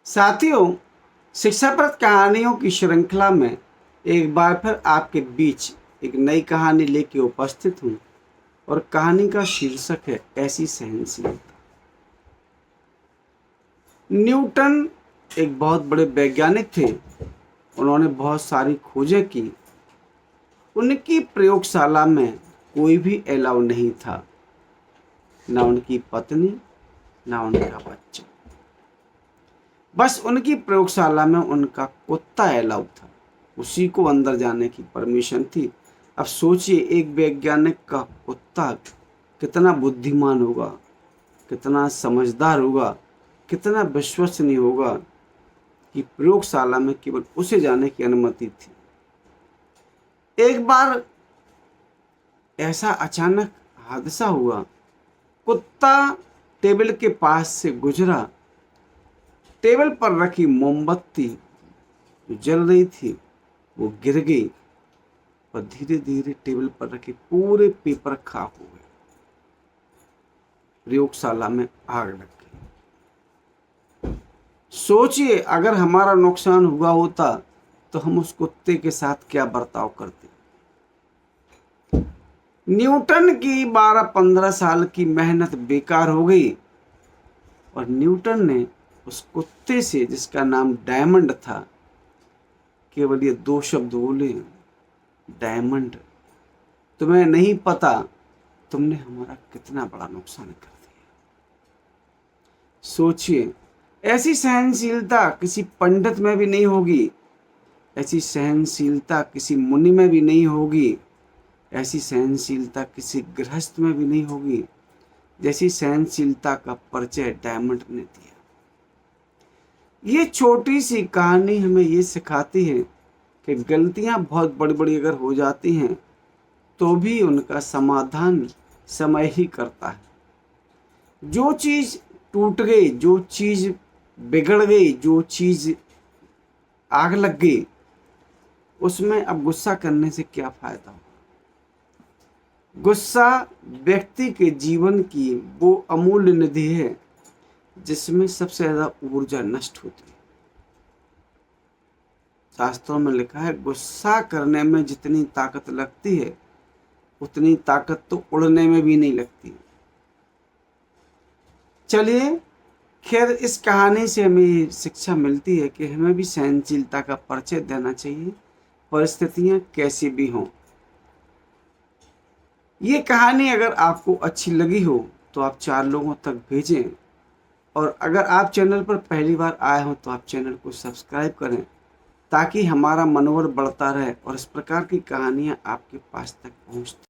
साथियों, शिक्षाप्रद कहानियों की श्रृंखला में एक बार फिर आपके बीच एक नई कहानी लेके उपस्थित हूँ और कहानी का शीर्षक है ऐसी सहनशीलता। न्यूटन एक बहुत बड़े वैज्ञानिक थे। उन्होंने बहुत सारी खोजें की। उनकी प्रयोगशाला में कोई भी अलाउ नहीं था, ना उनकी पत्नी ना उनका बच्चा। बस उनकी प्रयोगशाला में उनका कुत्ता अलाउ था, उसी को अंदर जाने की परमिशन थी। अब सोचिए, एक वैज्ञानिक का कुत्ता कितना बुद्धिमान होगा, कितना समझदार होगा, कितना विश्वसनीय होगा कि प्रयोगशाला में केवल उसे जाने की अनुमति थी। एक बार ऐसा अचानक हादसा हुआ, कुत्ता टेबल के पास से गुजरा। टेबल पर रखी मोमबत्ती जो जल रही थी वो गिर गई और धीरे धीरे टेबल पर रखे पूरे पेपर खाक हो गए। प्रयोगशाला में आग लग गई। सोचिए, अगर हमारा नुकसान हुआ होता तो हम उस कुत्ते के साथ क्या बर्ताव करते। न्यूटन की 12-15 साल की मेहनत बेकार हो गई और न्यूटन ने उस कुत्ते से, जिसका नाम डायमंड था, केवल ये 2 शब्द बोले, डायमंड, तुम्हें नहीं पता तुमने हमारा कितना बड़ा नुकसान कर दिया। सोचिए, ऐसी सहनशीलता किसी पंडित में भी नहीं होगी, ऐसी सहनशीलता किसी मुनि में भी नहीं होगी, ऐसी सहनशीलता किसी गृहस्थ में भी नहीं होगी जैसी सहनशीलता का परिचय डायमंड ने दिया। ये छोटी सी कहानी हमें ये सिखाती है कि गलतियां बहुत बड़ी बड़ी अगर हो जाती हैं तो भी उनका समाधान समय ही करता है। जो चीज़ टूट गई, जो चीज़ बिगड़ गई, जो चीज़ आग लग गई, उसमें अब गुस्सा करने से क्या फायदा हो। गुस्सा व्यक्ति के जीवन की वो अमूल्य निधि है जिसमें सबसे ज्यादा ऊर्जा नष्ट होती है। शास्त्रों में लिखा है, गुस्सा करने में जितनी ताकत लगती है उतनी ताकत तो उड़ने में भी नहीं लगती। चलिए, खैर, इस कहानी से हमें ये शिक्षा मिलती है कि हमें भी सहनशीलता का परिचय देना चाहिए, परिस्थितियां कैसी भी हों। ये कहानी अगर आपको अच्छी लगी हो तो आप 4 लोगों तक भेजें, और अगर आप चैनल पर पहली बार आए हो तो आप चैनल को सब्सक्राइब करें ताकि हमारा मनोबल बढ़ता रहे और इस प्रकार की कहानियाँ आपके पास तक पहुँचती